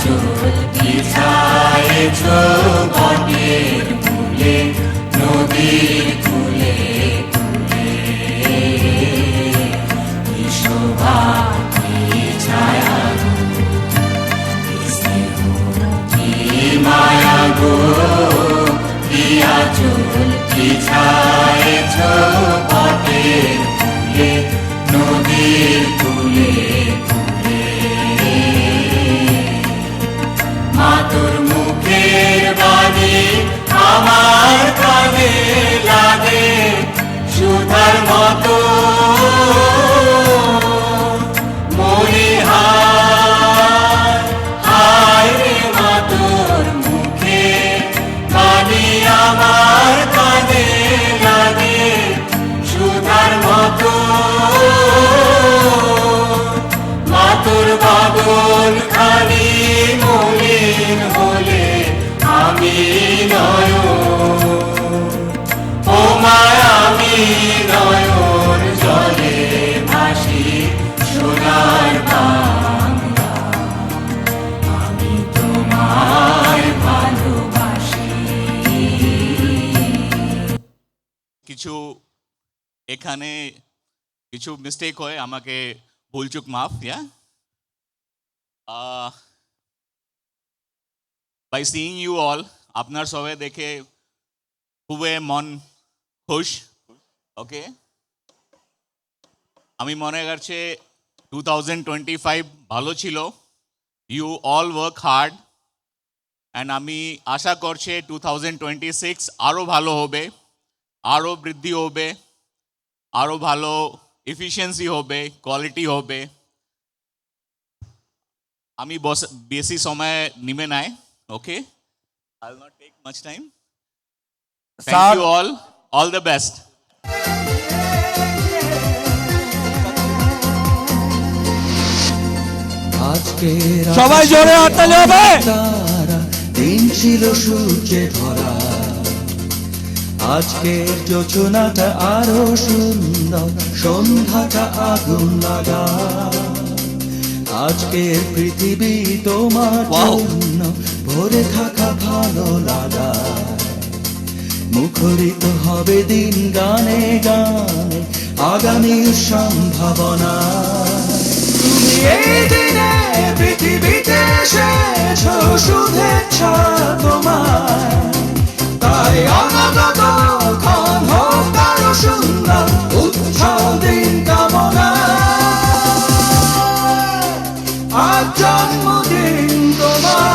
চুল বিছায়েছ বটের মূলে নদীর কূলে কূলে কি শোভা কি ছায়া কি স্নেহ কি মায়া গো দিয়া চুল বিছায়েছ বটের মূলে নদীর কূলে মাতুর মুখের বাণী আমার কানে লাগে সুধার মতো মরি হায় হায় রে মাতুর মুখের বাণী আমার কানে লাগে সুধার মতো মাতুর বাদল খানি মলিন হলে আমি নয়ন ও মায়া আমি নয়ন জলে ভাসি সোনার বাংলা আমি তোমায় ভালোবাসি। কিছু এখানে কিছু মিস্টেক হয় আমাকে ভুলচুক মাফ বাই সিইং ইউ অল আপনার সবাই দেখে খুবই মন খুশ ওকে আমি মনে করছি 2025 ভালো ছিল you all work hard and আমি আশা করছি 2026 আরও ভালো হবে আরও বৃদ্ধি হবে আরও ভালো এফিসিয়েন্সি হবে কোয়ালিটি হবে আমি বেশি সময় নিবে নাই okay I will not take much time thank you all the best সবাই জোরে হাততালি হবে। দিন ছিল সূর্যে ভরা আজকের যোজনাটা আরো সুন্দর সন্ধ্যাটা আগুন লাগা আজকের পৃথিবী তোমার জন্য ভরে থাকা ভালো লাগা মুখরিত হবে দিন গানে গানে আগামীর সম্ভাবনা তুমি এই দিনে পৃথিবীতে এসেছো শুভেচ্ছা তোমার তাই অনাগত ক্ষণ হোক আরো সুন্দর উৎসব দিন কামনা আজ জন্মদিন তোমার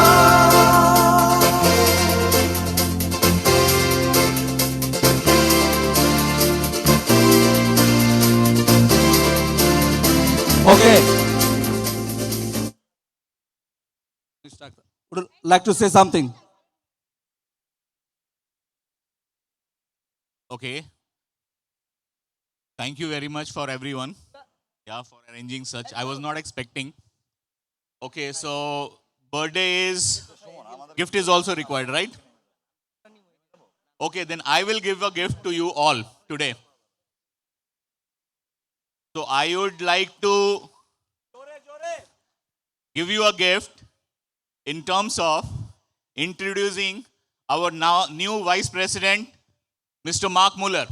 Okay. Would like to say something? Okay. Thank you very much for everyone. For arranging such. I was not expecting. Okay, so birthday is gift is also required, right? Okay, then I will give a gift to you all today. So I would like to give you a gift in terms of introducing our now new Vice President, Mr. Mark Muller.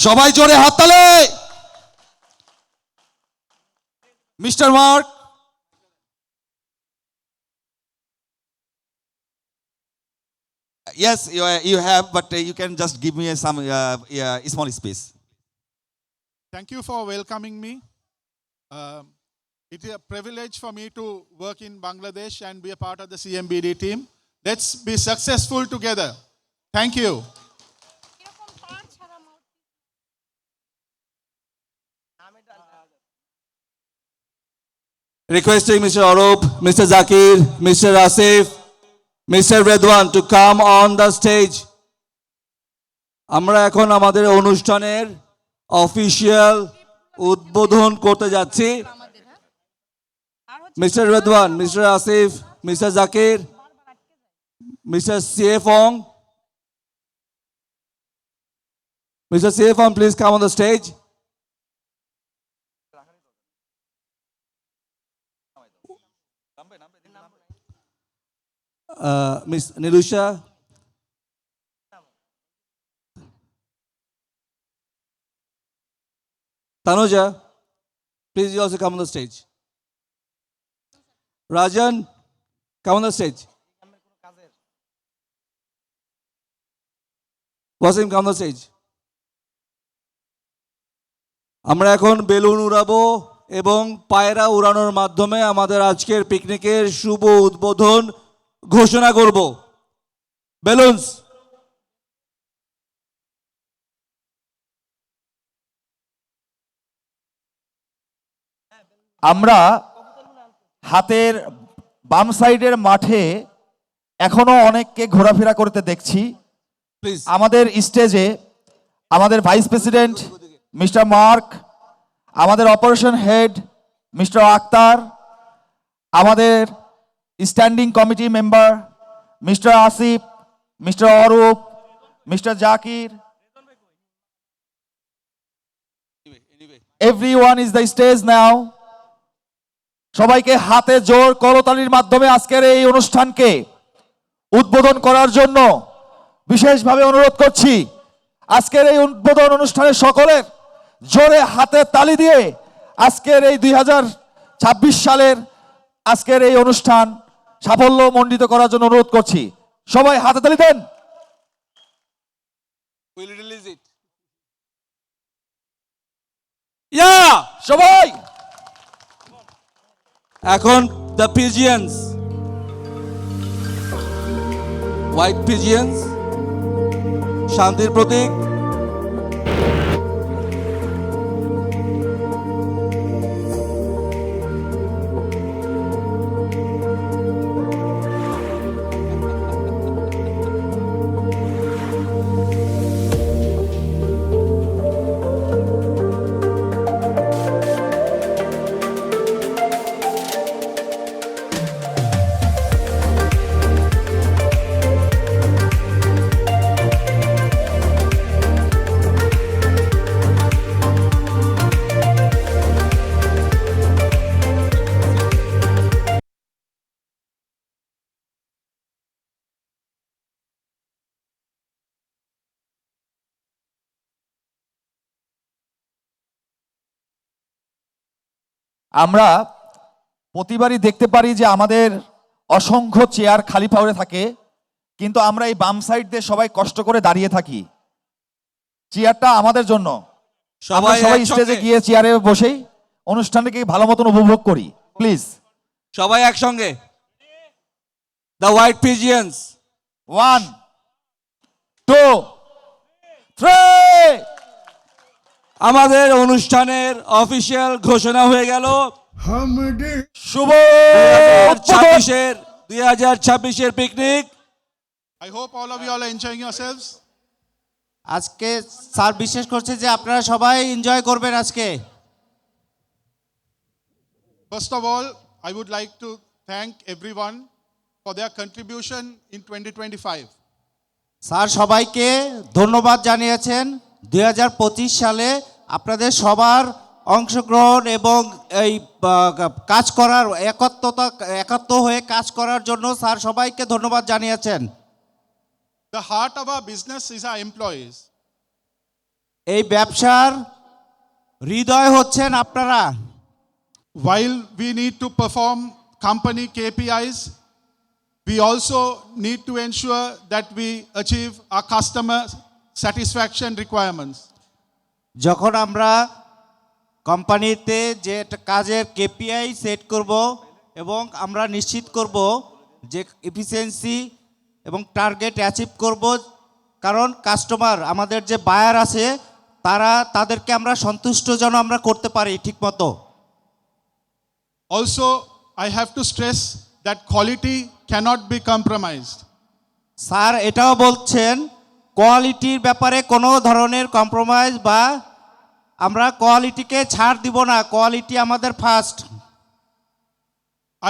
সবাই জোরে হাততালি। Mister mark yes you have but you can just give me some small space. Thank you for welcoming me. It is a privilege for me to work in Bangladesh and be a part of the CMBD team. Let's be successful together. Thank you. Requesting Mr. Arup, Mr. Zakir, Mr. Asif, Mr. Redwan to come on the stage. আমরা এখন আমাদের অনুষ্ঠানের official উদ্বোধন করতে যাচ্ছি। Mister Redwan, mister Asif, mister Zakir, mister সিএফং, Mr. Sefam, please come on the stage. Miss Nirusha. Tanuja, please you also come on the stage. Rajan, come on the stage. Wasim, come on the stage. আমরা এখন balloon উড়াবো এবং পায়রা উড়ানোর মাধ্যমে আমাদের আজকের পিকনিকের শুভ উদ্বোধন ঘোষণা করব। বেলুনস। আমরা হাতের বাম সাইডের মাঠে এখনো অনেককে ঘোরাফেরা করতে দেখছি। প্লিজ আমাদের স্টেজে আমাদের ভাইস প্রেসিডেন্ট মিস্টার মার্ক, আমাদের অপারেশন হেড মিস্টার আক্তার, আমাদের standing committee member mister Asif, mister Arup, mister Zakir, everyone is the stage now. সবাইকে হাতে জোর করতালির মাধ্যমে আজকের এই অনুষ্ঠানকে উদ্বোধন করার জন্য বিশেষভাবে অনুরোধ করছি। আজকের এই উদ্বোধন অনুষ্ঠানে সকলের জোরে হাতে তালি দিয়ে আজকের এই 2026 সালের আজকের এই অনুষ্ঠান সাফল্য মণ্ডিত করার জন্য অনুরোধ করছি। সবাই হাতে তালি দেন। Will you release it? Yeah! সবাই এখন the pigeons. White pigeons. শান্তির প্রতীক। আমরা প্রতিবারই দেখতে পারি যে আমাদের অসংখ্য চেয়ার খালি পড়ে থাকে, কিন্তু আমরা এই বাম সাইড দিয়ে সবাই কষ্ট করে দাঁড়িয়ে থাকি। চেয়ারটা আমাদের জন্য। আমরা সবাই স্টেজে গিয়ে চেয়ারে বসেই অনুষ্ঠানটাকে ভালো মতন উপভোগ করি। প্লিজ সবাই একসঙ্গে। The white pigeons. 1 2 3 আমাদের অনুষ্ঠানের অফিসিয়াল ঘোষণা হয়ে গেল। শুভ 2026 picnic. I hope all of you all are enjoying yourselves. আজকে স্যার বিশেষ করছে যে আপনারা সবাই এনজয় করবেন আজকে। First of all, I would like to thank everyone for their contribution in 2025. Sir সবাইকে ধন্যবাদ জানিয়েছেন 2025 সালে আপনাদের সবার অংশগ্রহণ এবং এই কাজ করার একাত্ম হয়ে কাজ করার জন্য স্যার সবাইকে ধন্যবাদ জানিয়েছেন। The heart of our business is our employees. এই ব্যবসার হৃদয় হচ্ছেন আপনারা। While we need to perform company KPIs, we also need to ensure that we achieve our customer satisfaction requirements. যখন আমরা কোম্পানিতে যে কাজের কেপিআই সেট করব এবং আমরা নিশ্চিত করব যে এফিসিয়েন্সি এবং টার্গেট অ্যাচিভ করব, কারণ কাস্টমার আমাদের যে বায়ার আছে তাদেরকে আমরা সন্তুষ্ট যেন আমরা করতে পারি ঠিকমতো। Also, I have to stress that quality cannot be compromised. Sir এটাও বলছেন কোয়ালিটির ব্যাপারে কোনো ধরনের কম্প্রোমাইজ বা আমরা কোয়ালিটিকে ছাড় দিব না, কোয়ালিটি আমাদের first.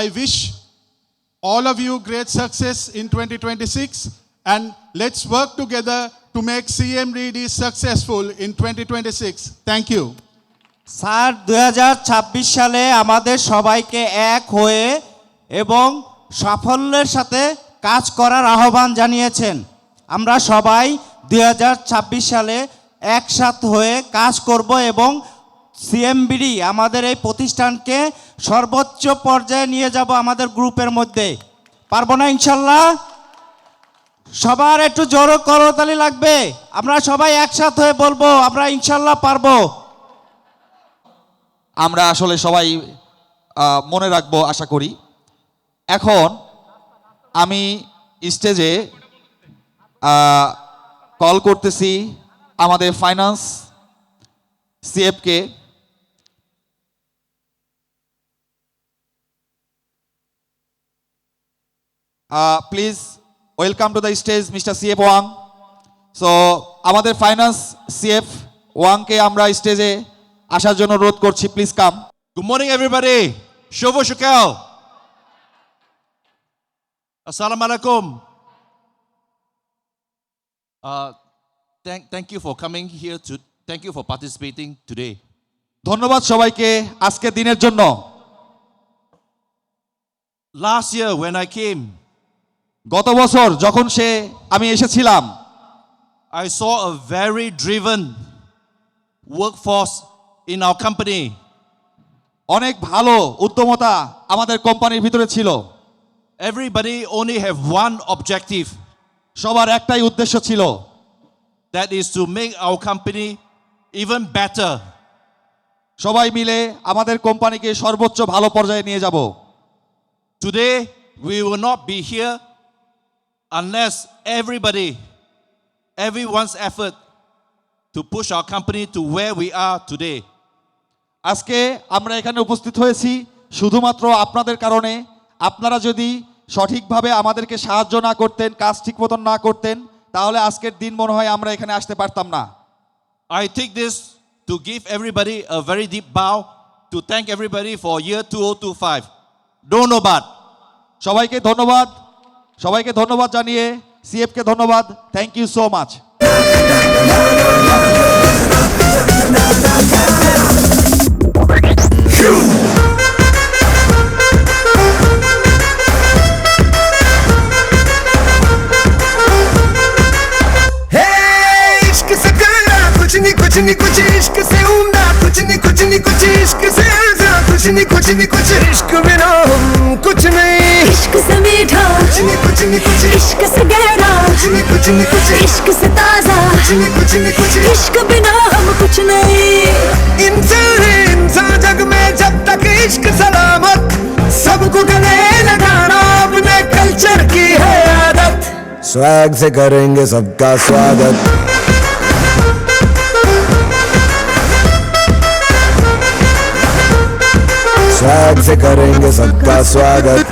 I wish all of you great success in 2026, and let's work together to make CMDD successful in 2026. Thank you. Sir 2026 সালে আমাদের সবাইকে এক হয়ে এবং সাফল্যের সাথে কাজ করার আহ্বান জানিয়েছেন। আমরা সবাই 2026 সালে একসাথে হয়ে কাজ করব এবং সিএমবিডি আমাদের এই প্রতিষ্ঠানকে সর্বোচ্চ পর্যায়ে নিয়ে যাব আমাদের গ্রুপের মধ্যে। পারবো না ইনশাল্লাহ? সবার একটু জোরে করতালি লাগবে। আমরা সবাই একসাথে হয়ে বলবো আমরা ইনশাল্লাহ পারবো। আমরা আসলে সবাই মনে রাখবো আশা করি। এখন আমি স্টেজে কল করতেছি আমাদের ফাইন্যান্স সিএফকে। Please welcome to the stage mister CF Wang. So আমাদের ফাইন্যান্স সিএফ ওয়াংকে আমরা স্টেজে আসার জন্য অনুরোধ করছি, please come. Good morning, everybody. Shovo Shukel. Assalamu alaikum. Thank you for coming here. Thank you for participating today. ধন্যবাদ সবাইকে আজকের দিনের জন্য। Last year, when I came, গত বছর যখন আমি এসেছিলাম, I saw a very driven workforce in our company. অনেক ভালো উদ্যমতা আমাদের কোম্পানির ভিতরে ছিল। Everybody only have one objective, সবার একটাই উদ্দেশ্য ছিল, that is to make our company even better. সবাই মিলে আমাদের কোম্পানিকে সর্বোচ্চ ভালো পর্যায়ে নিয়ে যাব। Today, we will not be here unless everyone's effort to push our company to where we are today. আজকে আমরা এখানে উপস্থিত হয়েছি শুধুমাত্র আপনাদের কারণে। আপনারা যদি সঠিকভাবে আমাদেরকে সাহায্য না করতেন, কাজ ঠিক মতন না করতেন, তাহলে আজকের দিন মনে হয় আমরা এখানে আসতে পারতাম না। I take this to give everybody a very deep bow to thank everybody for year 2025. Don't know but. সবাইকে ধন্যবাদ জানিয়ে সিএফকে ধন্যবাদ। Thank you so much. इश्क से प्यारा कुछ नहीं कुछ इश्क से उम्दा कुछ नहीं कुछ इश्क से आजा कुछ नहीं कुछ इश्क बिना हम कुछ नहीं। इश्क से मीठा कुछ नहीं कुछ इश्क से गहरा कुछ नहीं कुछ इश्क से ताजा कुछ नहीं इश्क बिना हम कुछ नहीं। इंसान जग में जब तक इश्क सलामत, सबको गले लगाना अपने कल्चर की है आदत। स्वैग से करेंगे सबका स्वागत। स्वैग से करेंगे सबका स्वागत।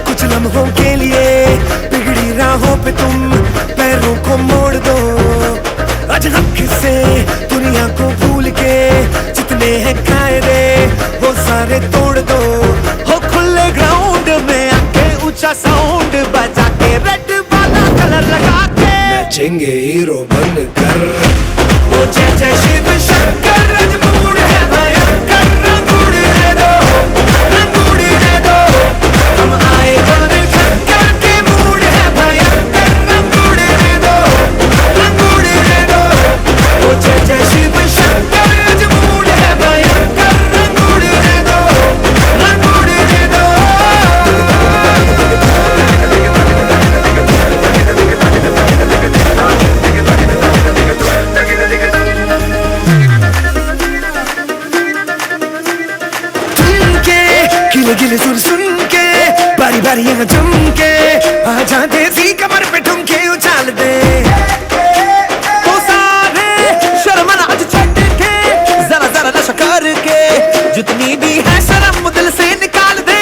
कुछ लम्हों के लिए बिगड़ी राहों पे तुम पैरों को मोड़ दो। आज हक से दुनिया को भूल के जितने हैं कायदे वो सारे तोड़ दो। हो खुले ग्राउंड में आके ऊंचा साउंड बजा के रेड वाला कलर लगा के नाचेंगे हीरो बनकर। वो जय जय शिव शंकर रजमूड़ है भयंकर। रंग उड़ने दो रंग उड़ने दो, हम आए बड़े शंकर के मूड है भयंकर। रंग उड़ने दो रंग उड़ने दो, वो जय जय शिव शंकर रजमूड़ है भयंकर। रंग उड़ने दो रंग उड़ने दो। गिले गिले सुन सुन के बारी बारी यहाँ जम के आजा देसी कमर पे ठुमके उछाल दे। तो सारे शर्मन आज छट के जरा जरा नशा करके जितनी भी है शर्म दिल से निकाल दे।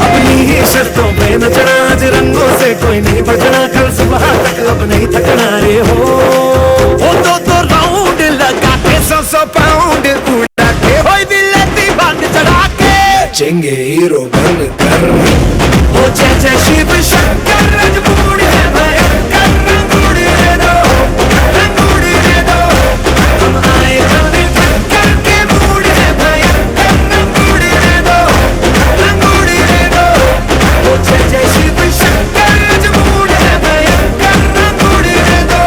अपनी ही शर्तों पे नचना आज रंगों से कोई नहीं बचना। कल सुबह 200 पाउंड उड़ा के होई बिल्लती बंद चढ़ा के चेंगे हीरो बनकर हो जय जय शिव शंकर रंगूड़ है भयंकर रंगूड़ दे दो हम आए जाने शंकर के मूड है भयंकर रंगूड़ दे दो हो जय जय शिव शंकर रंगूड़ है भयंकर रंगूड़ दे दो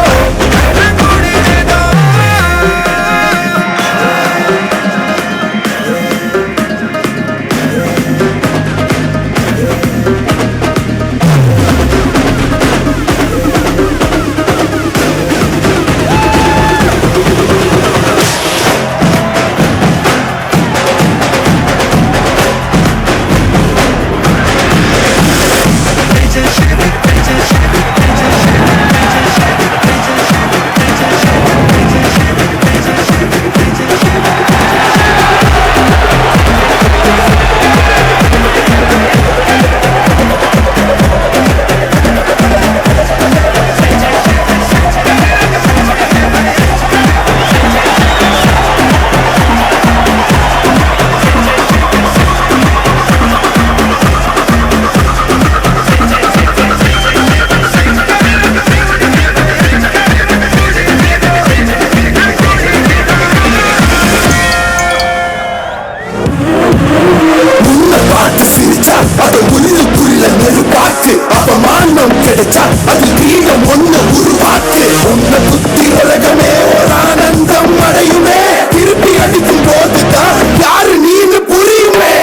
அவமானம் கிடைச்சா அது வீரம் ஒண்ணு உருவாக்கு உன்னை புத்தி உலகமே ஒரு ஆனந்தம் அடையுமே திருப்பி அடிக்கும் போதுதான் யாரு நீன்னு புரியுமே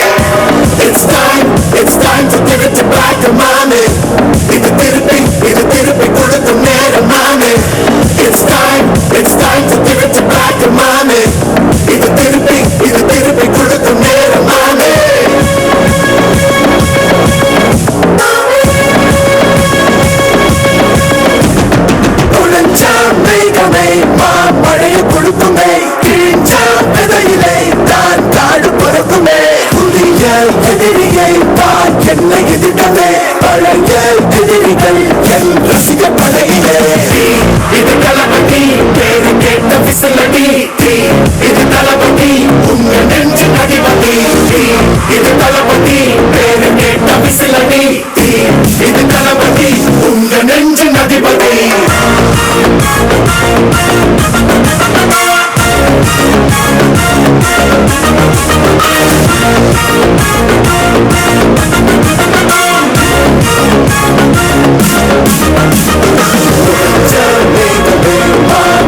It's time to give it to black money இது திருப்பி கொடுக்கும் நேரம் நானே It's time to give it to black money இது திருப்பி கொடுக்கும் நேரம் நானே மேகமே மாமழையை கொடுக்குமே கிழிஞ்ச விதையிலே தான் தாழ் பொறுக்குமே புதிய எதிரியை தான் என்னை எதிர்க்கவே பழைய எதிரிகள் என் ரசிக படையிலே இது தளபதி பேரு கேட்ட விசிலடி இது தளபதி உங்க நெஞ்சு அதிபதி இது தளபதி பேரு கேட்ட விசிலடி இது தளபதி உங்க நெஞ்சு அதிபதி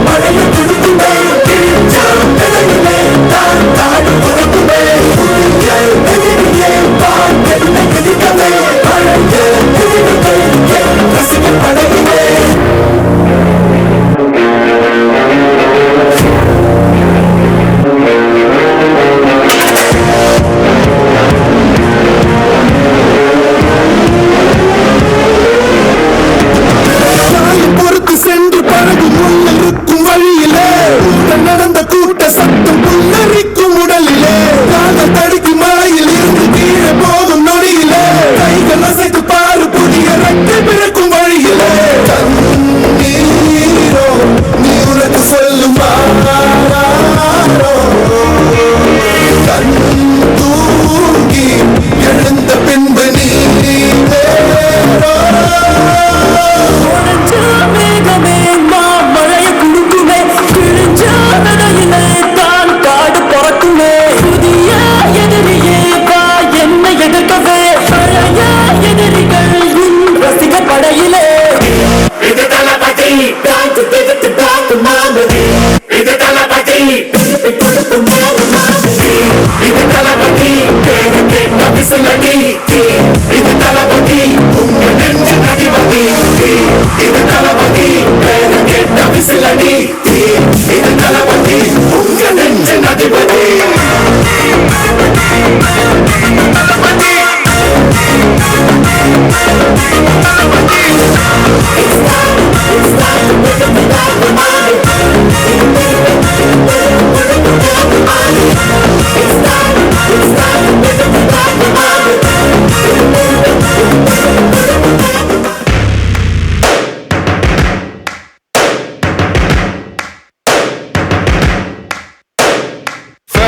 மழையை கொடுக்குமே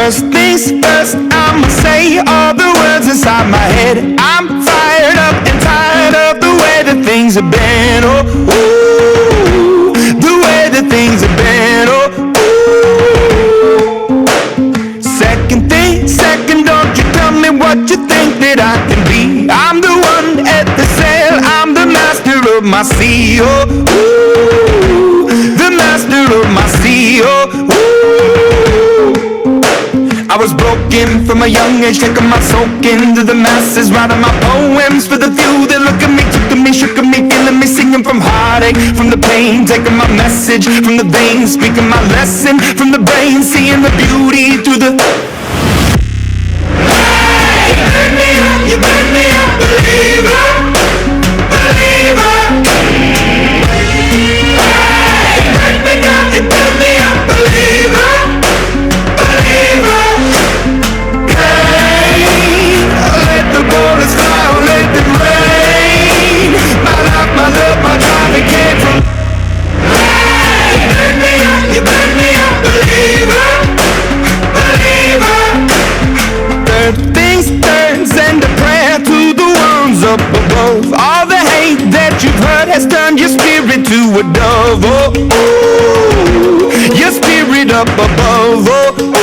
First things first, I'ma say all the words inside my head. I'm fired up and tired of the way that things have been. Oh, ooh, the way that things have been. Oh, ooh. Second thing, second, don't you tell me what you think that I can be. I'm the one at the sail, I'm the master of my sea. Oh, ooh, the master of my sea. Oh, ooh. I was broken from a young age, taking my soak into the masses, writing my poems for the few that look at me, took at me, shook at me, feeling me, singing from heartache, from the pain, taking my message from the veins, speaking my lesson from the brain, seeing the beauty through the. Hey, you burn me up, believer, believer. Hey, you burn me up, you burn me up, believer, believer. Let the bullets fly, let them rain. My life, my love, my drive, it came from. Hey, you burn me up, believer, believer. Third things turns and a prayer to the ones up above. All the hate that you've heard has turned your spirit to a dove. Oh, oh, your spirit up above. Oh, oh.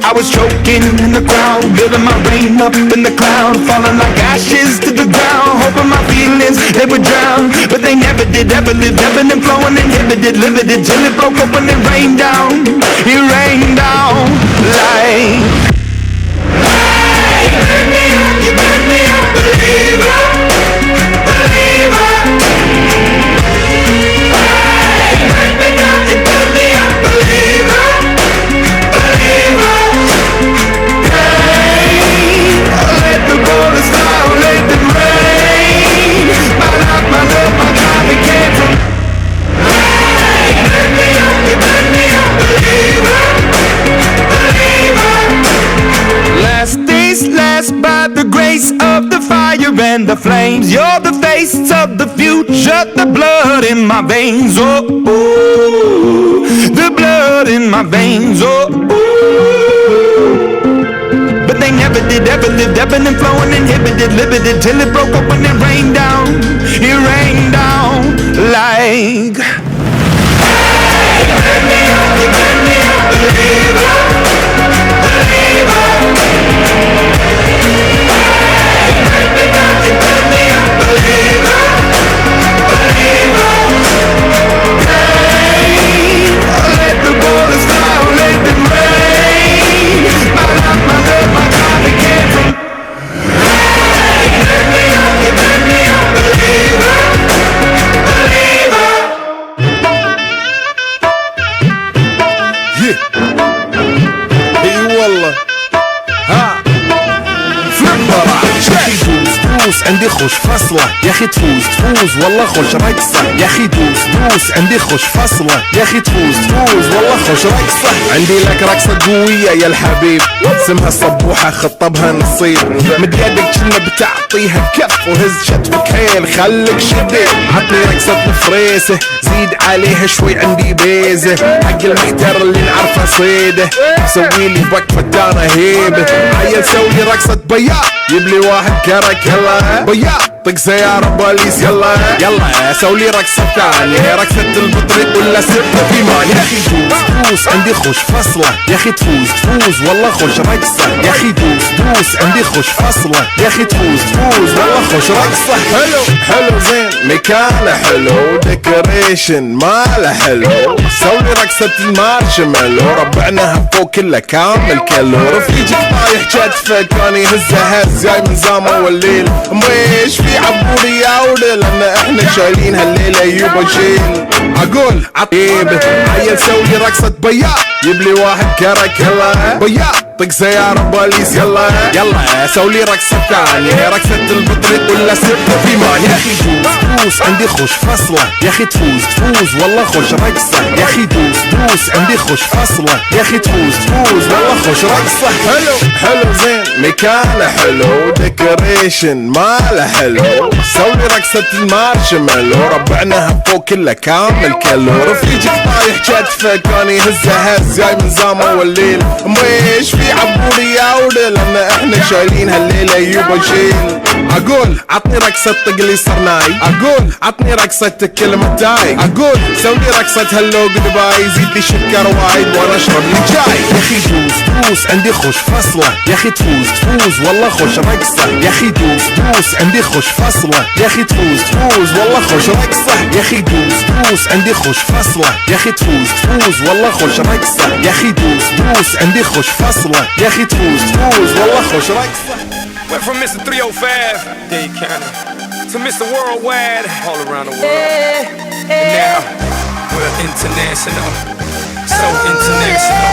I was choking in the crowd, building my rain up in the cloud, falling like ashes to the ground, hoping my feelings they would drown, but they never did, ever lived, ebbing and flowing, inhibited, limited, till it broke open and rained down. It rained down like. Hey, you burn me up, believer, believer. Hey, you burn me up, believer, believer. Let the bullets fly, let them rain. My life, my love, my drive, it came from. Hey, you burn me up, believer, believer. Last days last by the grace of the fire and the flames. You're the face of the future, the blood in my veins. Oh, ooh, the blood in my veins. Oh, ooh. But they never did, ever lived, ebbing and flowing, inhibited, limited, till it broke open and rained down. It rained down like. Hey, you burn me up, believer, believer. Hey, you burn me up, believer, believer. Hey, let the bullets fly, let them rain. My life, my love, my drive, it came from. Hey, you burn me up, believer, believer. اي والله ها فلوس عندي خوش فصلة يا اخي تفوز والله خوش رقصة يا اخي دوس عندي خوش فصلة يا اخي تفوز والله خوش رقصة عندي لك رقصة قوية يا الحبيب اسمها صبوحة خطبها نصيب مد يدك كنا بتعطيها كف وهز شتفك حيل خليك شديد عطني رقصة فريسة زيد عليها شوي عندي بيزة حق المحتر اللي نعرفه صيده سويلي وقفة دانا هيبة عيل سوي رقصة بياض يبلي واحد كرك يلا بياض طق سيارة بوليس يلا سولي رقصة ثانية رقصة البطريق ولا سبة في مان يا اخي دوس عندي خوش فصلة يا اخي تفوز والله خوش رقصة يا اخي دوس عندي خوش فصلة يا اخي تفوز والله خوش رقصة حلو زين مكانه حلو ديكوريشن ماله حلو سولي رقصة المارشميلو ربعناها فوق كله كامل كيلو رفيجك طايح كتفك كان يهزه هز جاي من زامه والليل مويش في عبوري يا ودل لان احنا شايلين هالليله يبا شيل اقول عطيبه عيل سوي رقصة بياض يبلي واحد كرك هلا بياض طق سيارة بوليس يلا يلا سولي رقصة ثانية رقصة البطريق ولا ستة في مان يا أخي دوس عندي خوش فصلة يا أخي تفوز والله خوش رقصة يا أخي دوس عندي خوش فصلة يا أخي تفوز والله خوش رقصة حلو زين مكانه حلو ديكوريشن ماله حلو سوي رقصة المارشميلو ربعناها فوق كله كامل كلو رفيجك طايح كتفك كان يهزه هز جاي من زامه والليل مش في عبوري يا ولد لما احنا شايلين هالليلة يبا شيل اقول عطني رقصة طقلي صرناي اقول عطني رقصة كلمة تاي اقول سوي رقصة هلو جود باي زيد لي شكر وايد وانا اشرب لي جاي يا اخي دوس عندي خوش فصلة يا اخي تفوز والله خوش رقصة يا اخي دوس عندي خوش فصلة يا اخي تفوز والله خوش رقصة يا اخي دوس عندي خوش فصلة يا اخي تفوز والله خوش رقصة يا اخي دوس عندي خوش فصلة يا اخي تفوز والله خوش رقصة. Went from Mr. 305, Dade County, to Mr. Worldwide, all around the world. And now, we're international, so international,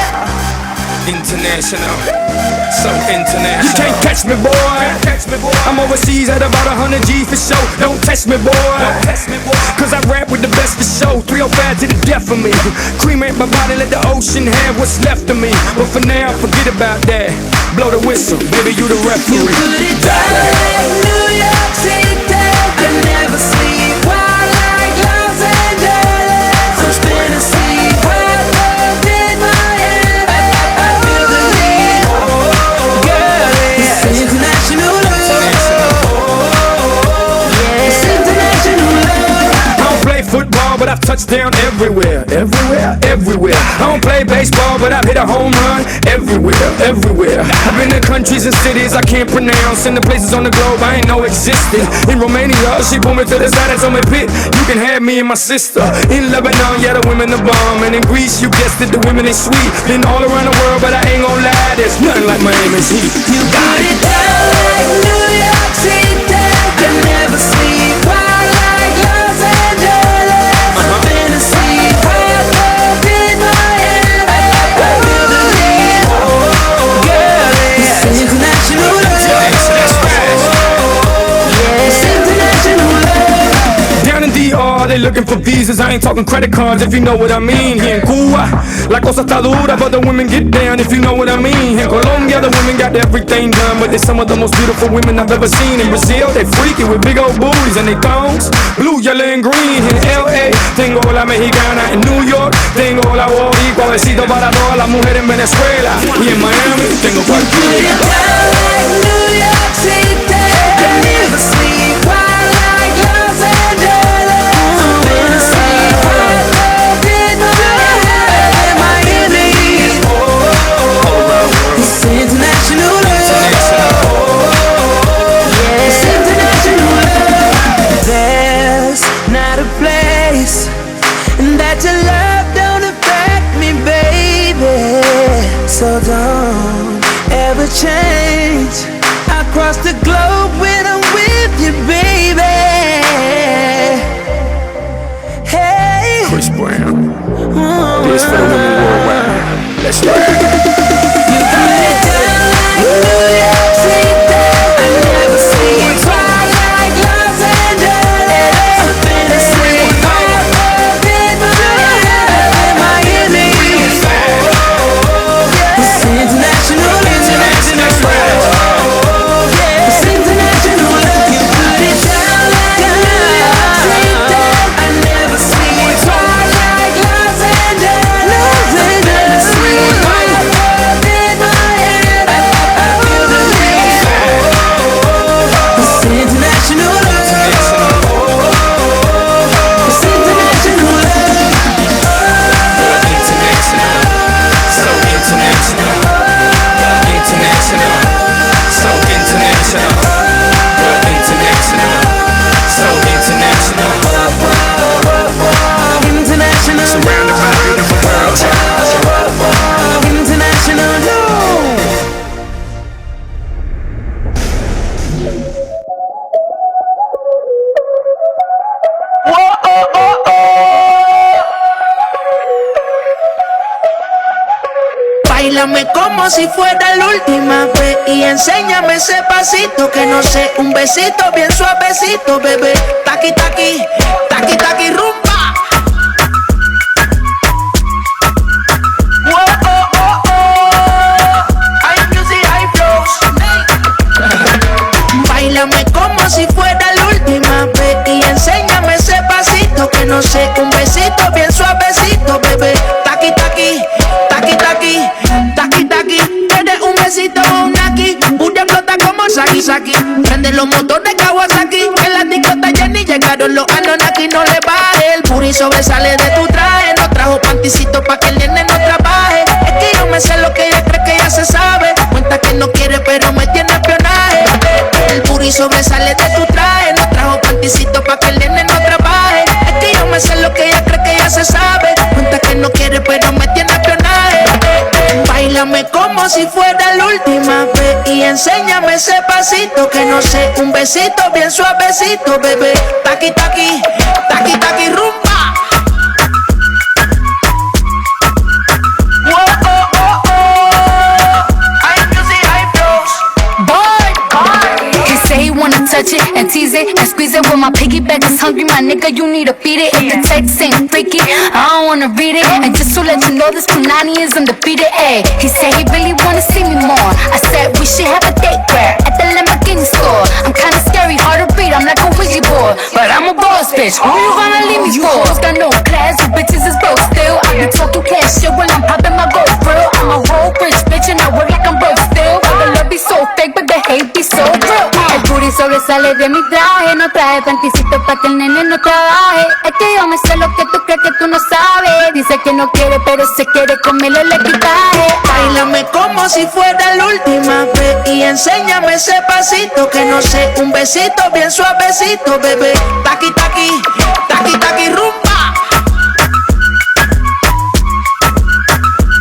so international. You can't catch me, boy. I'm overseas at about 100 G for show. Don't test me, boy. Cause I rap with the best for show. 305 to the death of me. Cremate my body, let the ocean have what's left of me. But for now, forget about that. Blow the whistle, baby, you the referee. You put it down like New York City. I never sleep wild like Los Angeles. I'm spinning sleep wild love in Miami. I feel the need, girl. It's international love. It's international love. I don't play football, but I've touched down everywhere. I don't play baseball, but I've hit a home run everywhere. I've been to countries and cities I can't pronounce, and the places on the globe I ain't know existed. In Romania, she pulled me to the side and told me, Pit, you can have me and my sister. In Lebanon, yeah, the women are bomb, and in Greece, you guessed it, the women is sweet. Been all around the world, but I ain't gon' lie, there's nothing like Miami's heat. You put it down like New York City. I never sleep wild like Los Angeles. I'm spinning sleep wild love in Miami. I feel the need, girl. It's international love. It's international love. Down in DR, they looking for visas. I ain't talking credit cards, if you know what I mean. Here in Cuba, la cosa está dura, but the women get down, if you know what I mean. In Colombia, the women got everything done, but they're some of the most beautiful women I've ever seen. In Brazil, they freaky with big old booties and they thongs, blue, yellow, and green. In LA, tengo la mexicana. In New York, tengo la boricua. Besito para todas las mujeres en Venezuela. Y en Miami, tengo Put it cualquiera. down like New York City. I never sleep wild like Los Angeles. I'm spinning sleep wild love in Miami. It's international love. It's international love. There's not a place that your love don't affect me, baby. So don't ever change. I cross the globe when I'm with you, baby. Hey. Chris Brown, this for the women worldwide. Let's go. You put it down like New York City. I never sleep wild like Los Angeles. I'm finna sleep wild love in Miami. It's Báilame como si fuera la última vez y enséñame ese pasito que no sé, un besito bien suavecito, bebé. Taqui taqui, taqui taqui rumba. Whoa, oh, oh, oh. Hay music, hay flows. Báilame como si fuera la última vez y enséñame ese pasito que no sé, un besito bien suavecito, bebé. Taqui taqui, taqui taqui, taqui taqui. Eres un besito o un aquí, una explota como Saki Saki. Prende los motores Kawasaki, en la discota ya ni llegaron los Anunnaki. No le baje, el puri sobresale de tu traje. No trajo panticito pa' que el nene no trabaje. Es que yo me sé lo que ella cree que ya se sabe. Cuenta que no quiere pero me tiene espionaje. El puri sobresale de tu traje. No trajo panticito pa' que el nene no trabaje. Es que yo me sé lo que ella cree que ya se sabe. Cuenta que no quiere pero me tiene espionaje. Báilame como si fuera la última vez y enséñame ese pasito que no sé, un besito bien suavecito, bebé. Taqui taqui, taqui taqui rumba. Whoa, oh, oh, oh. Hay music, hay flows. Boy, he say he wanna touch it and tease it and squeeze it. When my piggyback is hungry, my nigga, you need to feed it. If the text ain't freaky, I don't wanna read it. And just to let you know, this Punani is undefeated. Ayy, he said he really wanna see me more. I said we should have a date where at the Lamborghini store. I'm kinda scary, hard to read, I'm like a Ouija board, but I'm a boss bitch. Who you gonna leave me for? Got no class, you bitches is broke still. I be talking cash shit when I'm popping my gold grill. I'm a whole rich bitch and I work like I'm broke still. But the love be so fake, but the hate be so real. El puri sobresale de mi traje, no traje panticito pa' que el nene no trabaje. Es que yo me sé lo que tú crees que tú no sabes. Dice que no quiere, pero se quiere comerle el equipaje. Báilame como si fuera la última vez y enséñame ese pasito que no sé, un besito bien suavecito, bebé. Taqui taqui, taqui taqui rumba.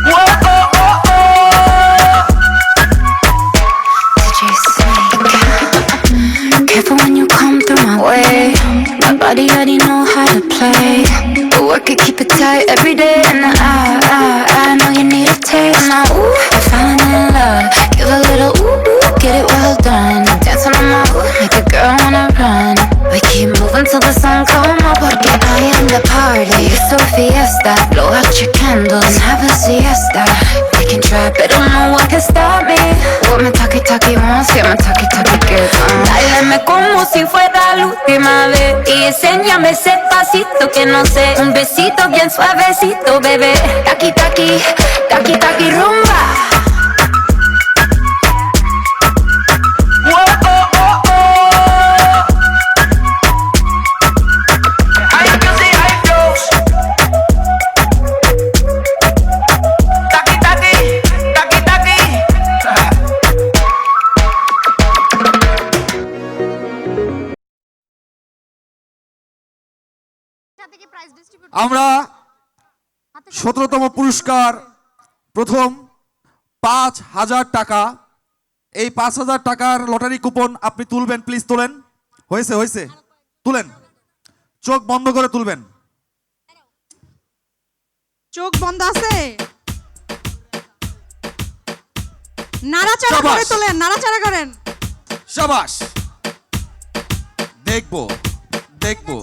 Whoa, oh, oh, oh. DJ Snake. Careful when you come through my way. My body already know how to play. But work it, keep it tight every day. And I know you need a taste. Now, ooh, I'm falling in love. Give a little ooh, get it well done. Dance on my ooh, make a girl wanna run. We keep moving till the sun come up. Porque I am the party. It's so fiesta. Blow out your candles and have a siesta. They can try, but don't know what can stop me. What my talkie wants, yeah, my talkie gets on. Báilame como si fuera la última vez y enséñame ese pasito que no sé, un besito bien suavecito, bebé. Taqui taqui, taqui taqui rumba. Whoa, oh, oh, oh. Hay music, hay flows. Taqui taqui, taqui taqui. আমরা 17তম পুরস্কার প্রথম 5,000 টাকা, এই 5,000 টাকার lottery coupon আপনি তুলবেন, please তোলেন। হয়েছে হয়েছে, তুলেন, চোখ বন্ধ করে তুলবেন। চোখ বন্ধ আছে, নাড়াচাড়া করে তোলেন, নাড়াচাড়া করেন। শাবাশ, দেখবো দেখবো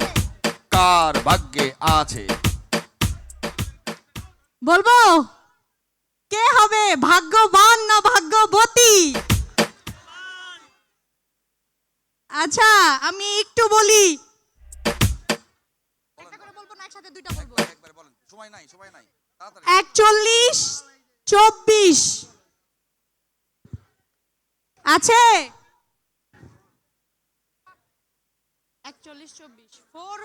কার ভাগ্যে আছে। বলবো কে হবে ভাগ্যবান না ভাগ্যবতী? আচ্ছা আমি একটু বলি, একটা করে বলবো না একসাথে দুইটা বলবো? একবারে বলেন, সময় নাই 41 24 আছে, 41 24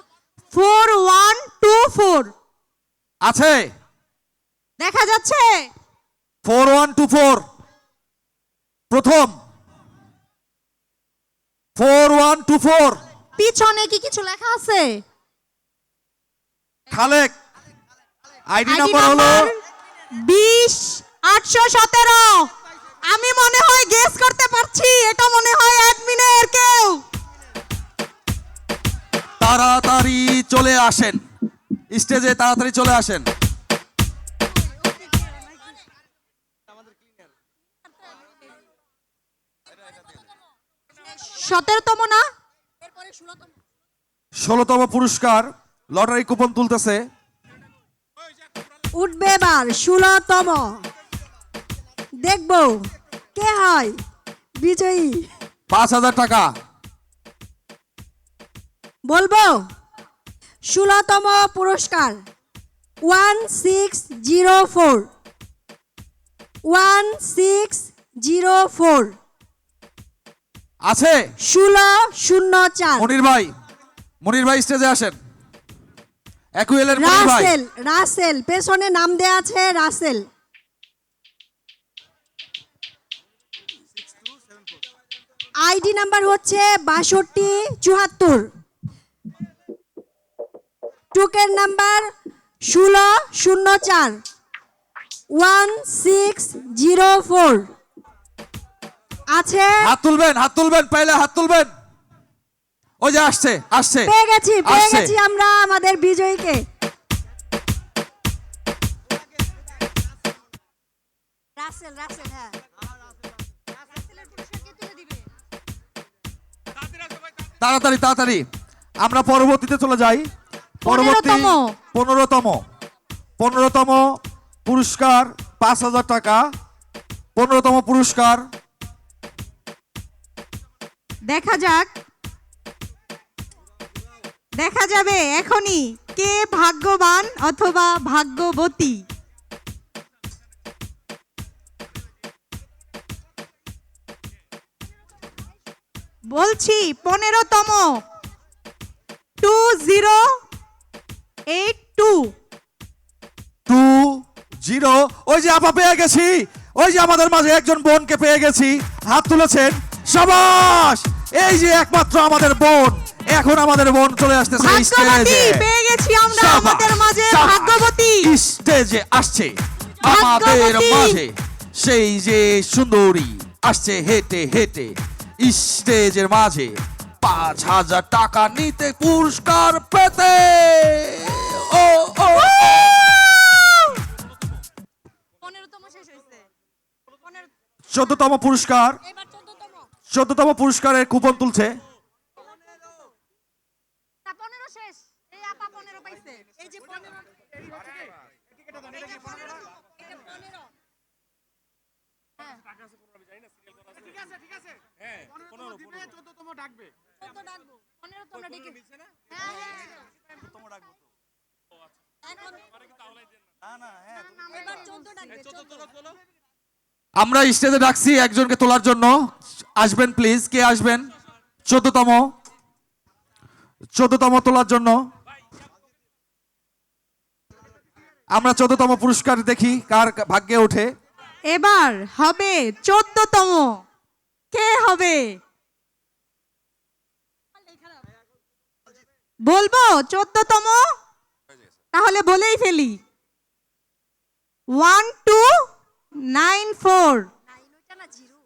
4124 আছে, দেখা যাচ্ছে 4124 প্রথম 4124 পিছনে কি কিছু লেখা আছে? খালেক আইডি নাম্বার হলো 20817। আমি মনে হয় গেস করতে পারছি, এটা মনে হয় অ্যাডমিনের কেউ। তাড়াতাড়ি চলে আসেন স্টেজে, তাড়াতাড়ি চলে আসেন। 17তম না? 16তম পুরস্কার লটারি কুপন তুলতেছে। উঠবে এবার 16তম। দেখবো কে হয় বিজয়ী। 5000 টাকা। বলবো 16তম পুরস্কার 1604 1604 আছে 1604। মনির ভাই স্টেজে আসেন। একুয়েলের মনির ভাই। রাসেল পেছনে নাম দেয়া আছে রাসেল। আইডি নাম্বার হচ্ছে 6274, টুকের নাম্বার 1604 1604 আছে। হাত তুলবেন পাইলে হাত তুলবেন। ওই যে আসছে পেয়ে গেছি আমরা আমাদের বিজয়ীকে। রাসেল হ্যাঁ। তাড়াতাড়ি আমরা পরবর্তীতে চলে যাই। পরবর্তী 15তম পুরস্কার 5000 টাকা। 15তম পুরস্কার দেখা যাবে এখনই কে ভাগ্যবান অথবা ভাগ্যবতী। বলছি 15তম 2082 20। ওই যে আপা পেয়ে গেছি। ওই যে আমাদের মাঝে একজন বোনকে পেয়ে গেছি, হাত তুলেছেন। সাবাস! এই যে একমাত্র আমাদের বোন। এখন আমাদের বোন চলে আসতেছে স্টেজে। পেয়ে গেছি আমরা আমাদের মাঝে সাবাস! ভাগ্যবতী। স্টেজে আসছে আমাদের মাঝে সেই যে সুন্দরী আসছে হেঁটে স্টেজের মাঝে 5000 টাকা নিতে পুরস্কার পেতে। ও 14তম পুরস্কার। 14তম পুরস্কারের কুপন তুলছে। আমরা স্টেজে ডাকছি একজনকে তোলার জন্য। আসবেন প্লিজ, কে আসবেন 14তম তোলার জন্য। আমরা 14তম পুরস্কার দেখি কার ভাগ্যে ওঠে। এবার হবে 14তম। কে হবে বলবো 14তম? তাহলে বলেই ফেলি 1294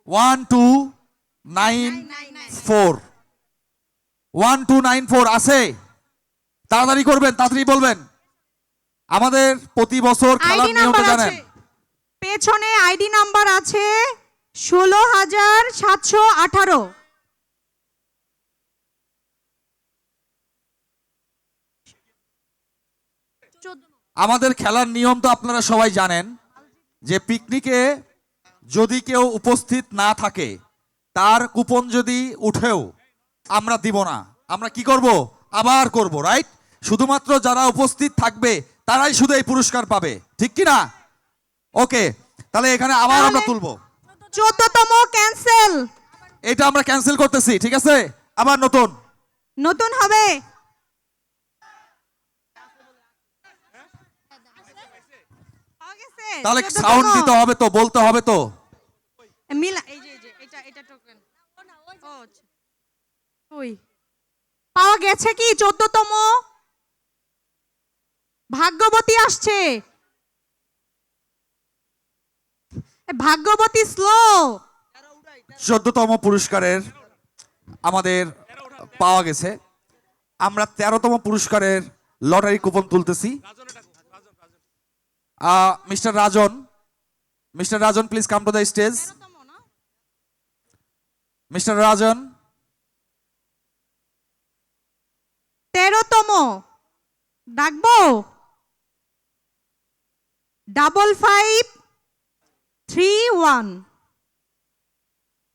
1294 1294 আছে। তাড়াতাড়ি করবেন, তাড়াতাড়ি বলবেন। আমাদের প্রতি বছর খেলার নিয়মটা জানেন। পেছনে আইডি নাম্বার আছে 16718। আমাদের খেলার নিয়ম তো আপনারা সবাই জানেন যে পিকনিকে যদি কেউ উপস্থিত না থাকে, তার কুপন যদি উঠেও আমরা দিব না। আমরা কি করব? আবার করব, রাইট? শুধুমাত্র যারা উপস্থিত থাকবে তারাই শুধু এই পুরস্কার পাবে, ঠিক কি না? ওকে, তাহলে এখানে আবার আমরা তুলবো। 14তম ক্যান্সেল। এটা আমরা ক্যান্সেল করতেছি, ঠিক আছে? আবার নতুন হবে। তাহলে সাউন্ড দিতে হবে তো, বলতে হবে তো। পাওয়া গেছে কি 14তম? ভাগ্যবতী আসছে। ভাগ্যবতী স্লো। 14তম পুরস্কারের আমাদের পাওয়া গেছে। আমরা 13তম পুরস্কারের লটারি কুপন তুলতেছি। Mister Rajan, please come to the stage. Mister Rajan, 13তম ডাকবো 5531।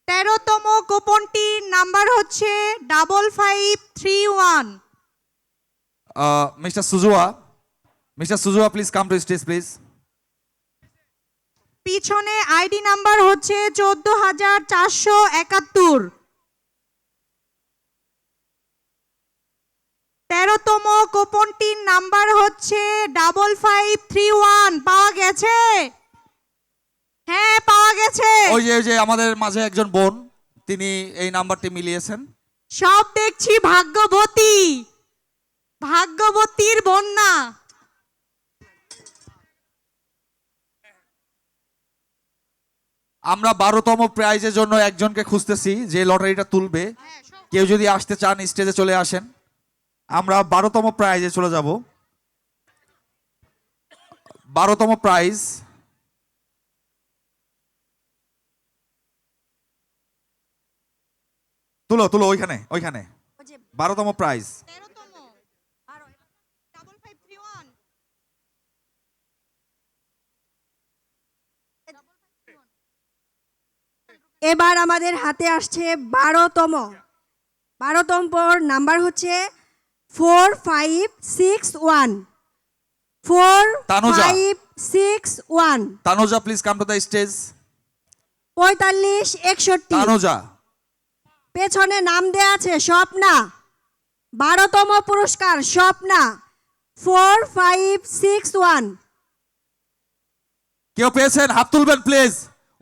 13তম কুপনটির নাম্বার হচ্ছে 5531। Mr. Suzua, please come to stage, please. পিছনে আইডি নাম্বার হচ্ছে 14471। 13তম কুপনটির নাম্বার হচ্ছে 5531। পাওয়া গেছে? হ্যাঁ, পাওয়া গেছে। ওই যে আমাদের মাঝে একজন বোন, তিনি এই নাম্বারটি মিলিয়েছেন। সব দেখছি ভাগ্যবতীর বন্যা। আমরা 12তম প্রাইজের জন্য একজনকে খুঁজতেছি যে লটারিটা তুলবে। কেউ যদি আসতে চান স্টেজে চলে আসেন, আমরা 12তম প্রাইজে চলে যাব। 12তম প্রাইজ তুলো ওইখানে 12তম প্রাইজ। 13তম 5531। এবার আমাদের হাতে আসছে 12তম নাম্বার হচ্ছে 4561। Tanuja. 4561। Tanuja, please come to the stage. 4561। Tanuja. পেছনে নাম দেয়া আছে স্বপ্না। 12তম পুরস্কার স্বপ্না 4561। কেউ পেয়েছেন? হাত তুলবেন প্লিজ।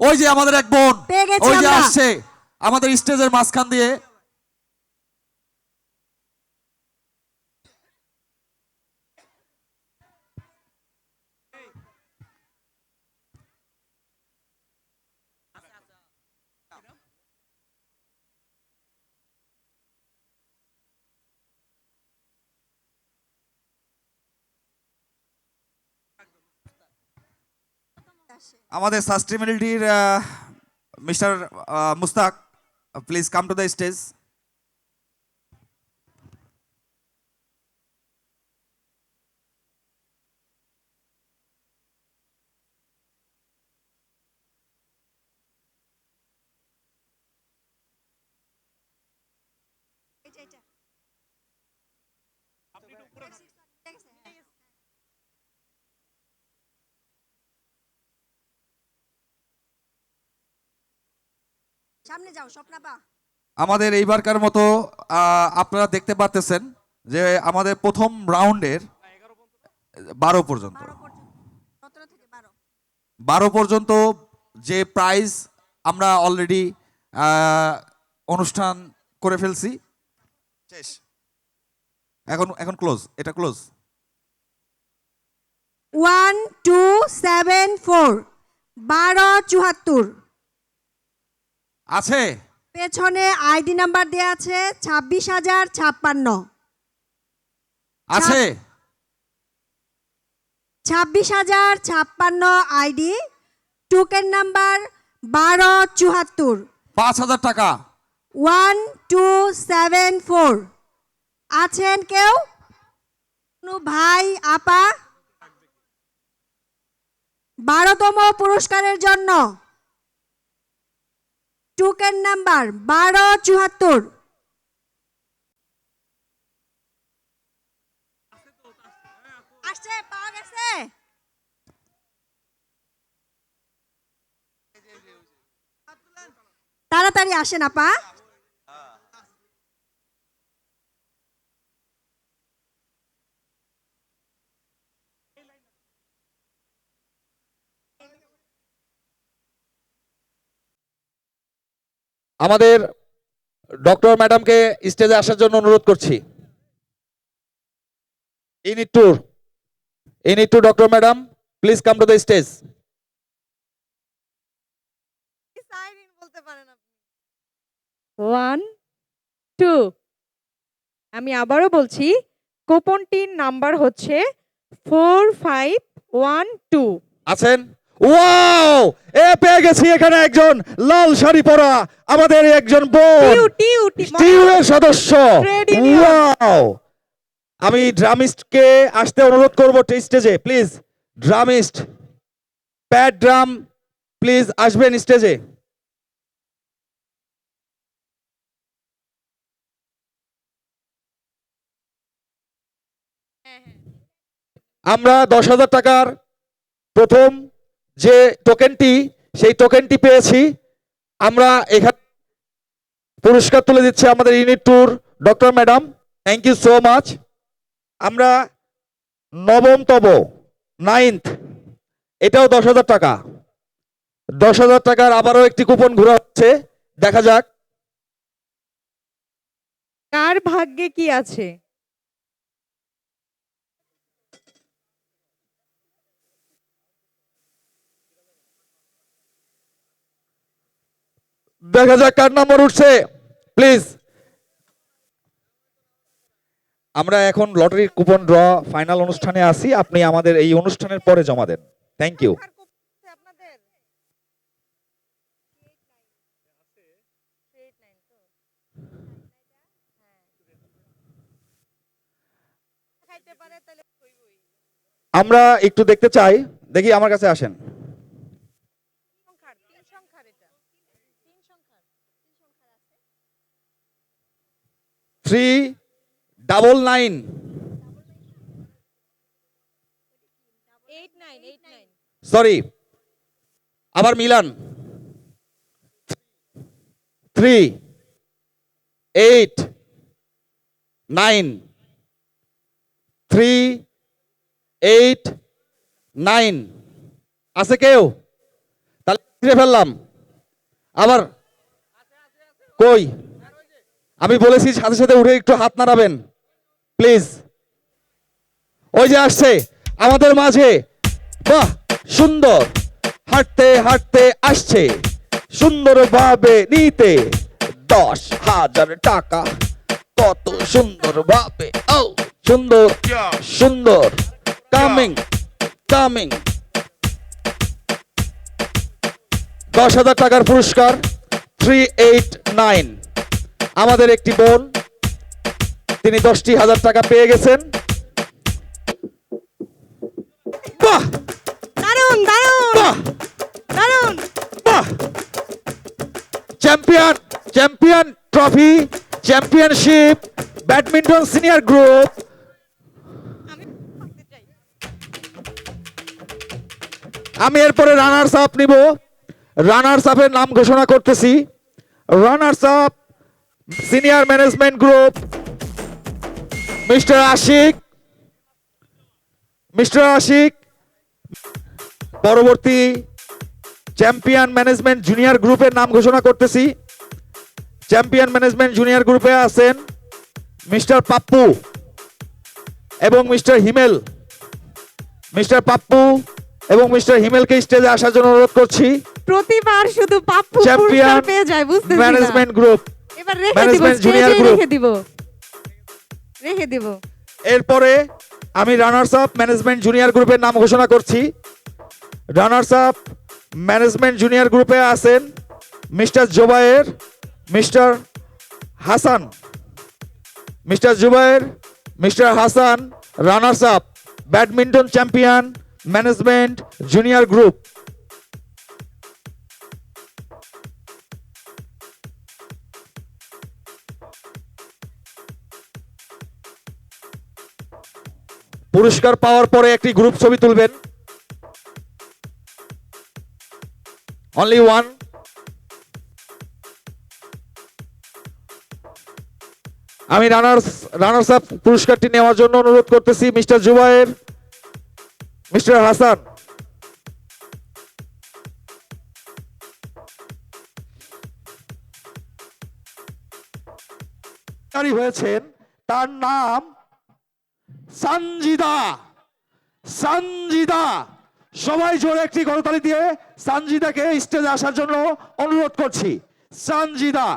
ওই যে আমাদের এক বোন, পেয়ে গেছি ওই যে আমরা। আসছে আমাদের স্টেজের মাঝখান দিয়ে। আমাদের সাস্টেনেবিলিটির mister Mushtaq, please come to the stage. সামনে যাও স্বপ্নাপা। আমাদের এইবারকার মতো আপনারা দেখতে পারতেছেন যে আমাদের প্রথম রাউন্ডের 12 পর্যন্ত 12 পর্যন্ত যে প্রাইজ আমরা অলরেডি অনুষ্ঠান করে ফেলছি। শেষ, এখন ক্লোজ, এটা ক্লোজ। 1274 1274। আছে পেছনে আইডি নাম্বার দেয়া আছে 26056। আছে 26056 আইডি, টোকেন নাম্বার 1274। 5000 টাকা। 1274। আছেন কেউ? কোনো ভাই আপা? 12তম পুরস্কারের জন্য টোকেন নাম্বার 1274। আসছে, পাওয়া গেছে? তাড়াতাড়ি আসেন আপা। আমাদের ডক্টর ম্যাডামকে স্টেজে আসার জন্য অনুরোধ করছি। In two doctor madam, please come to the stage. বলতে পারেন আপনি। 1 2। আমি আবারও বলছি, কুপনটির নাম্বার হচ্ছে 4512। আছেন? ওয়াও, পেয়ে গেছি এখানে একজন লাল শাড়ি পরা আমাদের একজন বোন, টিউ এর সদস্য। ওয়াও, আমি ড্রামিস্টকে আসতে অনুরোধ করব স্টেজে, প্লিজ। ড্রামিস্ট, প্যাড ড্রাম, প্লিজ আসবেন স্টেজে। আমরা 10,000 টাকার প্রথম যে টোকেনটি, সেই টোকেনটি পেয়েছি। আমরা এখানে পুরস্কার তুলে দিচ্ছি আমাদের unit two doctor madam, thank you so much. আমরা নবমতম, 9th, এটাও 10,000 টাকা। 10,000 টাকার আবারও একটি কুপন ঘোরা হচ্ছে, দেখা যাক কার ভাগ্যে কি আছে। দেখা যাক কার নম্বর উঠছে, প্লিজ। আমরা এখন লটারির কুপন ড্র ফাইনাল অনুষ্ঠানে আসি, আপনি আমাদের এই অনুষ্ঠানের পরে জমা দেন। Thank you. আমরা একটু দেখতে চাই, দেখি আমার কাছে আসেন। 399, সরি, আবার মিলান। 389, 389 আছে কেউ? তাহলে ছিঁড়ে ফেললাম। আবার কই? আমি বলেছি সাথে সাথে উঠে একটু হাত নাড়াবেন প্লিজ। ওই যে আসছে আমাদের মাঝে, বাহ সুন্দর, হাঁটতে হাঁটতে আসছে সুন্দরভাবে নিতে 10,000 টাকা, কত সুন্দরভাবে, ও সুন্দর সুন্দর, কামিং কামিং। 10,000 টাকার পুরস্কার 389। আমাদের একটি বোন, তিনি 10,000 টাকা পেয়ে গেছেন। বাহ দারুন দারুন বাহ দারুন। বাহ, champion, champion trophy, championship badminton senior group. আমি এরপরে রানার্স আপ নিব। রানার্স আপের নাম ঘোষণা করতেছি। Runners up senior management group, mister Ashiq, mister Ashiq. পরবর্তী চ্যাম্পিয়ন ম্যানেজমেন্ট জুনিয়র গ্রুপের নাম ঘোষণা করতেছি। চ্যাম্পিয়ন ম্যানেজমেন্ট জুনিয়র গ্রুপে আছেন মিস্টার পাপ্পু এবং মিস্টার হিমেল। মিস্টার পাপ্পু এবং মিস্টার হিমেলকে স্টেজে আসার জন্য অনুরোধ করছি। প্রতিবার শুধু পাপ্পু চ্যাম্পিয়ন পুরস্কার পেয়ে যায়, বুঝতেছি না। ম্যানেজমেন্ট গ্রুপ, এবার রেখে দিব, ম্যানেজমেন্ট জুনিয়র স্টেজেই গ্রুপ। রেখে দিব, রেখে দিব। এরপরে আমি রানার্স আপ ম্যানেজমেন্ট জুনিয়র গ্রুপের নাম ঘোষণা করছি। রানার্স আপ ম্যানেজমেন্ট জুনিয়র গ্রুপে আছেন mister Zubair, mister Hasan. Mister Zubair, mister Hasan, runners up badminton champion management junior group. পুরস্কার পাওয়ার পরে একটি গ্রুপ ছবি তুলবেন, অনলি ওয়ান। আমি রানার্স আপ পুরস্কারটি নেওয়ার জন্য অনুরোধ করতেছি মিস্টার জুবায়ের, মিস্টার হাসান। হয়েছেন, তার নাম সঞ্জিদা। সঞ্জিদা, সবাই জোরে একটি করতালি দিয়ে সঞ্জিদাকে স্টেজে আসার জন্য অনুরোধ করছি। সঞ্জিদা,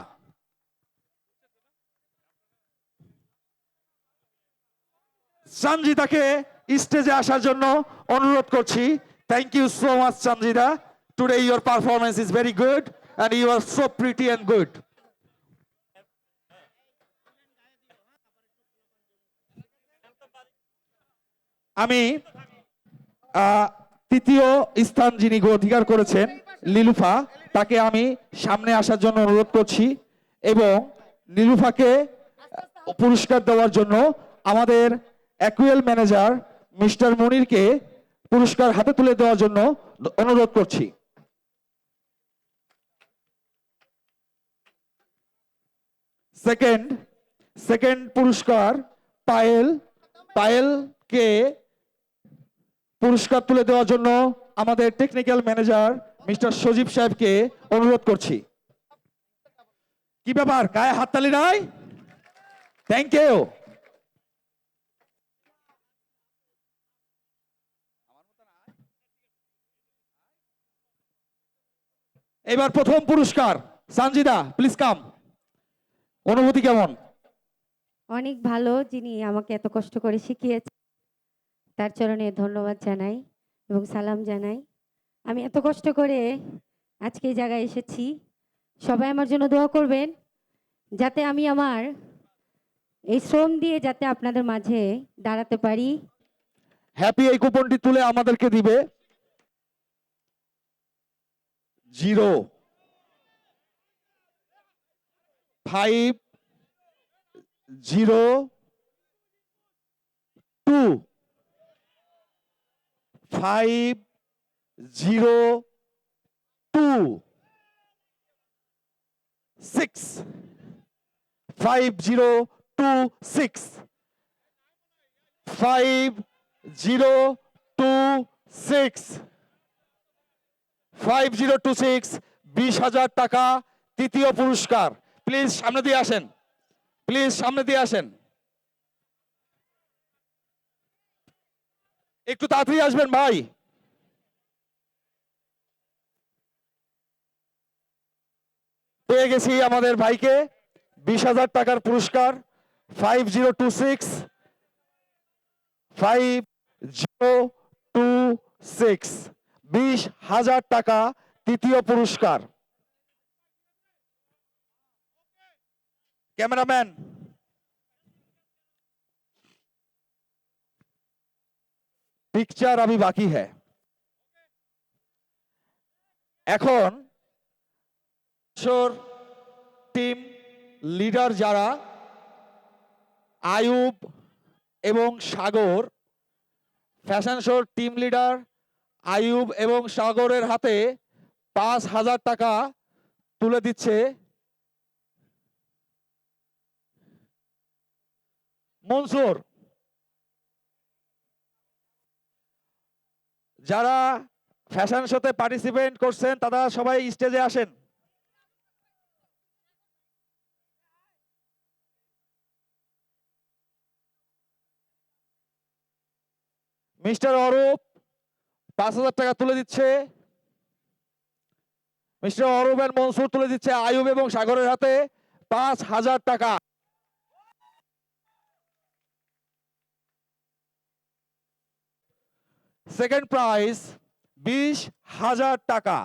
সঞ্জিদাকে স্টেজে আসার জন্য অনুরোধ করছি। Thank you so much Sanjida, today your performance is very good and you are so pretty and good. আমি তৃতীয় স্থান যিনি অধিকার করেছেন লিলুফা, তাকে আমি সামনে আসার জন্য অনুরোধ করছি এবং লিলুফাকে পুরস্কার দেওয়ার জন্য আমাদের অ্যাকুয়েল ম্যানেজার মিস্টার মনিরকে পুরস্কার হাতে তুলে দেওয়ার জন্য অনুরোধ করছি। সেকেন্ড পুরস্কার পায়েলকে পুরস্কার তুলে দেওয়ার জন্য আমাদের টেকনিক্যাল ম্যানেজার মিস্টার সজীব সাহেবকে অনুরোধ করছি। কি ব্যাপার, গায়ে হাততালি নাই? Thank you. এবার প্রথম পুরস্কার সানজিদা, প্লিজ কাম। অনুভূতি কেমন? অনেক ভালো, যিনি আমাকে এত কষ্ট করে শিখিয়েছে তার চরণে ধন্যবাদ জানাই এবং সালাম জানাই। আমি এত কষ্ট করে আজকে এই জায়গায় এসেছি, সবাই আমার জন্য দোয়া করবেন যাতে আমি আমার এই শ্রম দিয়ে যাতে আপনাদের মাঝে দাঁড়াতে পারি। হ্যাপি এই কুপনটি তুলে আমাদেরকে দিবে। 0 5 0 2 5 0 2 6 5 0 2 6 5 0 2 6 5026 20,000 টাকা তৃতীয় পুরস্কার। প্লিজ সামনে দিয়ে আসেন, প্লিজ সামনে দিয়ে আসেন, একটু তাড়াতাড়ি আসবেন ভাই। পেয়ে গেছি আমাদের ভাইকে 20,000 টাকার পুরস্কার। 5026 5026 20,000 টাকা তৃতীয় পুরস্কার। कैमरामैन पिक्चर अभी बाकी है। এখন টিম লিডার যারা আয়ুব এবং সাগর, ফ্যাশন শোর টিম লিডার আয়ুব এবং সাগরের হাতে 5,000 টাকা তুলে দিচ্ছে মনসুর। যারা ফ্যাশন শোতে পার্টিসিপেট করছেন তারা সবাই স্টেজে আসেন। মিস্টার অরূপ 5,000 টাকা তুলে দিচ্ছে। মিস্টার অরূপ এন্ড মনসুর তুলে দিচ্ছে আয়ুব এবং সাগরের হাতে 5,000 টাকা। সেকেন্ড প্রাইজ 20,000 টাকা।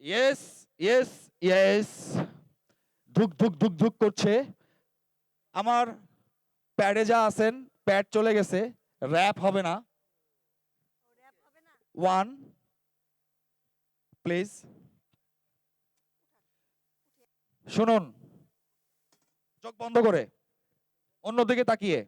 ইয়েস ইয়েস ইয়েস, ধুক ধুক ধুক ধুক করছে। আমার প্যাডে যা আছেন প্যাড চলে গেছে, র‍্যাপ হবে না। 1 প্লিজ শুনুন, চোখ বন্ধ করে অন্যদিকে তাকিয়ে।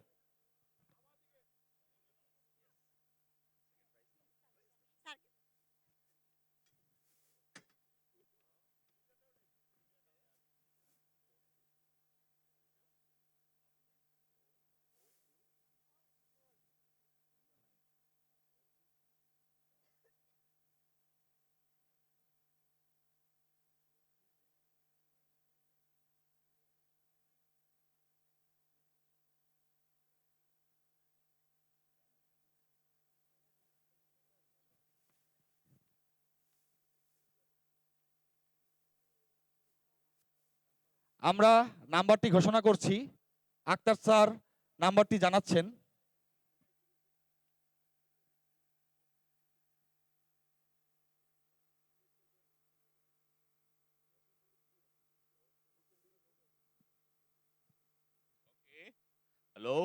আমরা নাম্বারটি ঘোষণা করছি। আক্তার স্যার নাম্বারটি জানাচ্ছেন। Hello?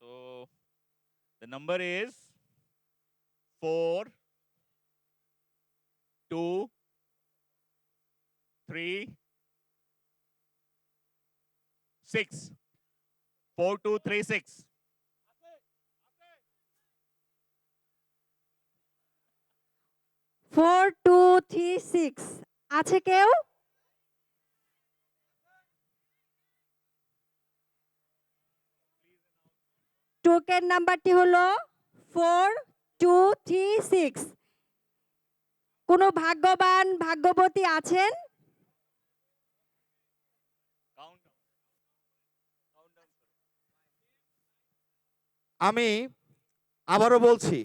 So the number is 4, 2, 3, 6. 4236. Four two three six আছে কেউ? টোকেন নাম্বারটি হলো 4236। কোনো ভাগ্যবান ভাগ্যবতী আছেন? আমি আবারও বলছি,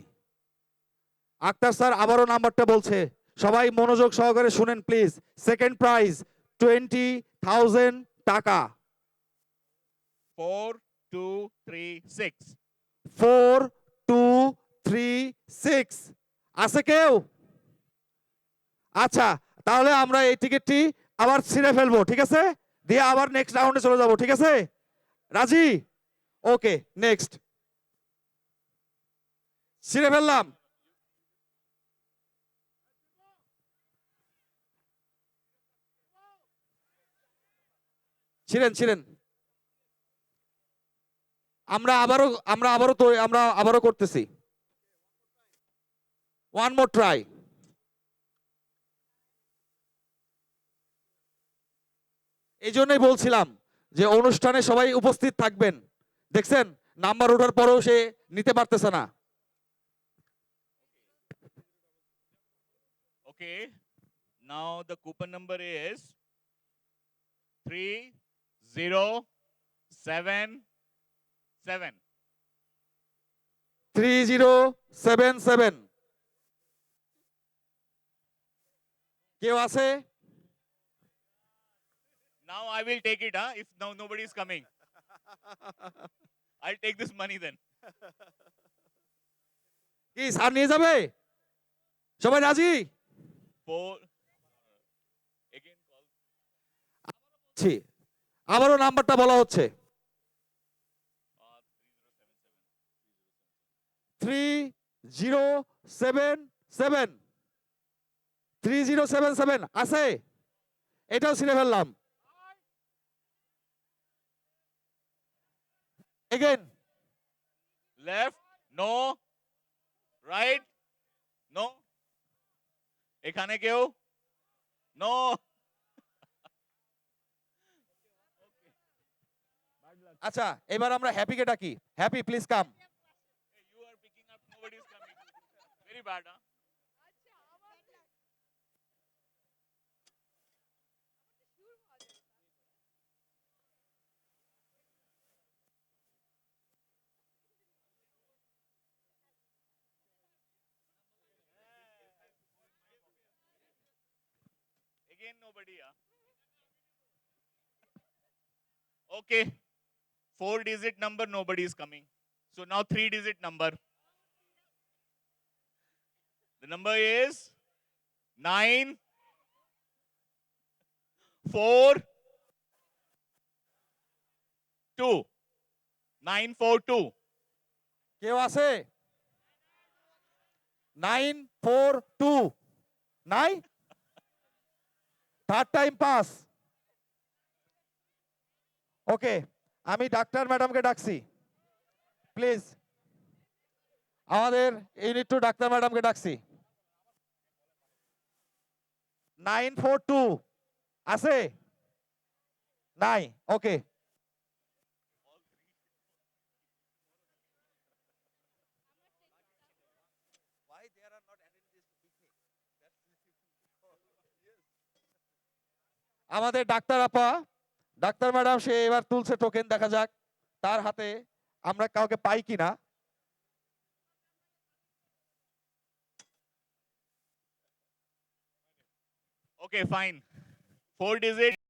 আক্তার স্যার আবারও নাম্বারটা বলছে, সবাই মনোযোগ সহকারে শুনেন প্লিজ। সেকেন্ড প্রাইজ 20,000 টাকা। 4236. 4236 আছে কেউ? আচ্ছা, তাহলে আমরা এই টিকিটটি আবার ছিঁড়ে ফেলবো, ঠিক আছে? দিয়ে আবার নেক্সট রাউন্ডে চলে যাব, ঠিক আছে? রাজি? ওকে, নেক্সট ছিঁড়ে ফেললাম। ছিলেন ছিলেন আমরা আবারও করতেছি। One more try. এই জন্যই বলছিলাম যে অনুষ্ঠানে সবাই উপস্থিত থাকবেন। দেখছেন নাম্বার ওঠার পরেও সে নিতে পারতেছে না। Okay. Now the coupon number is 3077. 3077 কেউ আছে? Now I will take it, huh? If now nobody is coming. I'll take this money then. কি স্যার নিয়ে যাবে? সবাই রাজি? 4. Again call. ছি, আবারও নাম্বারটা বলা হচ্ছে 3077 3077 আছে? এটাও ছিঁড়ে ফেললাম। Again Left. No. Right. No. এখানে কেউ? No. আচ্ছা, এবার আমরা হ্যাপিকে ডাকি। Happy please come. You are picking up. Nobody is coming. Very bad, huh? Again nobody, huh? Okay. 4-digit number, nobody is coming. So now 3-digit number. The number is 9 4 2. 942. কেউ আছে? 942 নাই? Third time pass. ওকে, আমি doctor ম্যাডামকে ডাকছি please. আমাদের unit two doctor ম্যাডামকে ডাকছি। 942 আছে? নাই? ওকে, আমাদের ডাক্তার আপা, ডাক্তার ম্যাডাম সে এবার তুলছে টোকেন, দেখা যাক তার হাতে আমরা কাউকে পাই কিনা। Okay, fine. 4 digit